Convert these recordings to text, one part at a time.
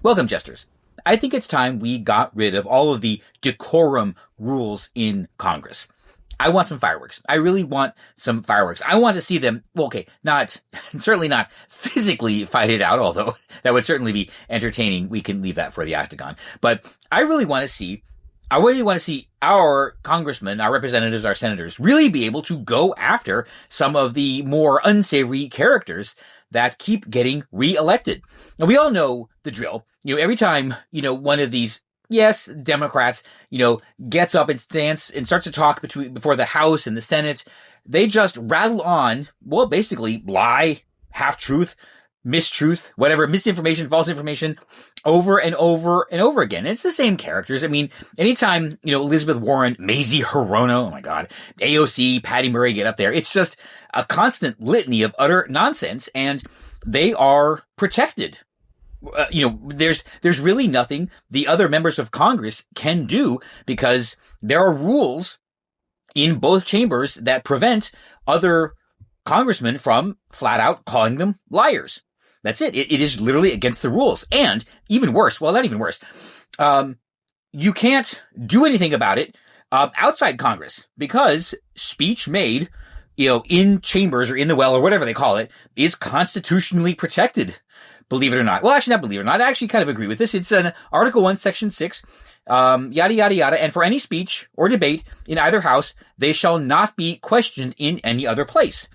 Welcome, jesters. I think it's time we got rid of all of the decorum rules in Congress. I want some fireworks. I really want some fireworks. I want to see them, certainly not physically fight it out, although that would certainly be entertaining. We can leave that for the octagon. But I really want to see our congressmen, our representatives, our senators really be able to go after some of the more unsavory characters that keep getting reelected. Now, we all know the drill. Every time, one of these, yes, Democrats, gets up and stands and starts to talk before the House and the Senate, they just rattle on, basically lie, half-truth, mistruth, whatever, misinformation, false information, over and over and over again. And it's the same characters. I mean, anytime, Elizabeth Warren, Mazie Hirono, oh my God, AOC, Patty Murray get up there, it's just a constant litany of utter nonsense, and they are protected. There's really nothing the other members of Congress can do because there are rules in both chambers that prevent other congressmen from flat out calling them liars. That's it. It is literally against the rules. And even worse, not even worse, you can't do anything about it outside Congress because speech made, in chambers or in the well or whatever they call it is constitutionally protected. Believe it or not. Well, actually, not believe it or not. I actually kind of agree with this. It's an Article 1, Section 6, yada, yada, yada. And for any speech or debate in either house, they shall not be questioned in any other place.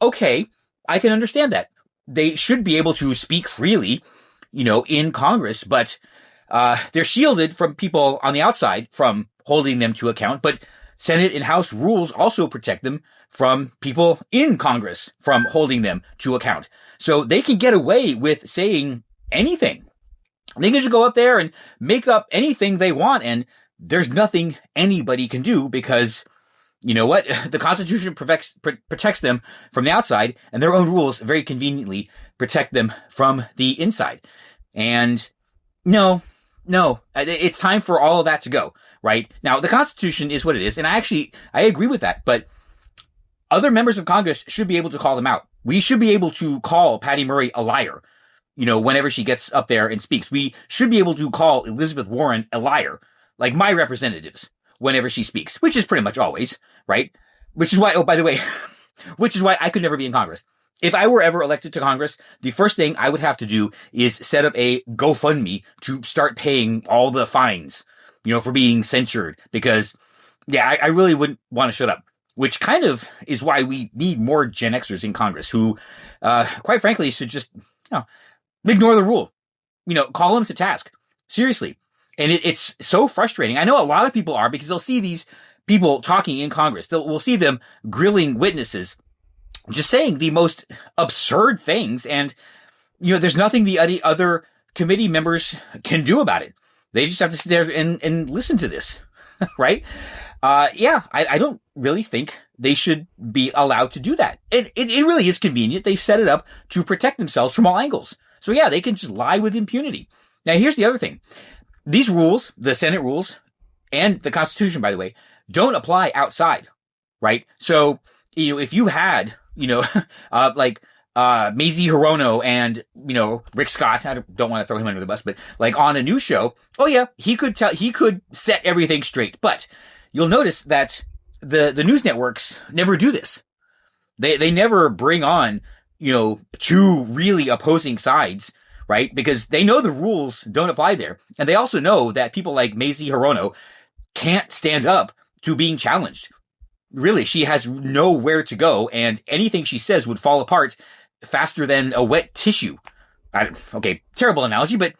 Okay, I can understand that. They should be able to speak freely, in Congress, but they're shielded from people on the outside from holding them to account. But Senate and House rules also protect them from people in Congress from holding them to account. So they can get away with saying anything. They can just go up there and make up anything they want, and there's nothing anybody can do because, you know what? The Constitution protects them from the outside, and their own rules very conveniently protect them from the inside. And no, it's time for all of that to go, right? Now, the Constitution is what it is, and I agree with that, but other members of Congress should be able to call them out. We should be able to call Patty Murray a liar, whenever she gets up there and speaks. We should be able to call Elizabeth Warren a liar, like my representatives, whenever she speaks, which is pretty much always, right? Which is why, oh, by the way, which is why I could never be in Congress. If I were ever elected to Congress, the first thing I would have to do is set up a GoFundMe to start paying all the fines, for being censured, because, I really wouldn't want to shut up. Which kind of is why we need more Gen Xers in Congress who, quite frankly, should just, ignore the rule. Call them to task. Seriously. And it's so frustrating. I know a lot of people are because they'll see these people talking in Congress. We'll see them grilling witnesses, just saying the most absurd things. And, there's nothing the other committee members can do about it. They just have to sit there and listen to this, right? I don't really think they should be allowed to do that. It really is convenient. They've set it up to protect themselves from all angles. So they can just lie with impunity. Now, here's the other thing. These rules, the Senate rules, and the Constitution, by the way, don't apply outside, right? So, if you had, Mazie Hirono and, Rick Scott, I don't want to throw him under the bus, but on a news show, he could set everything straight. But you'll notice that the news networks never do this. They never bring on, two really opposing sides, right? Because they know the rules don't apply there. And they also know that people like Mazie Hirono can't stand up to being challenged. Really, she has nowhere to go, and anything she says would fall apart faster than a wet tissue. Okay, terrible analogy, but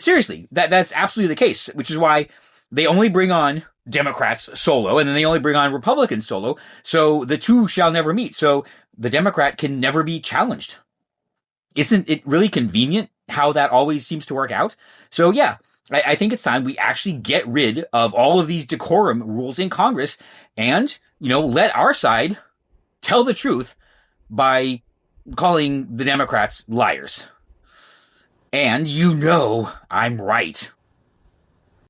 seriously, that's absolutely the case, which is why they only bring on Democrats solo, and then they only bring on Republicans solo, so the two shall never meet. So the Democrat can never be challenged. Isn't it really convenient how that always seems to work out? So I think it's time we actually get rid of all of these decorum rules in Congress and, let our side tell the truth by calling the Democrats liars. And I'm right.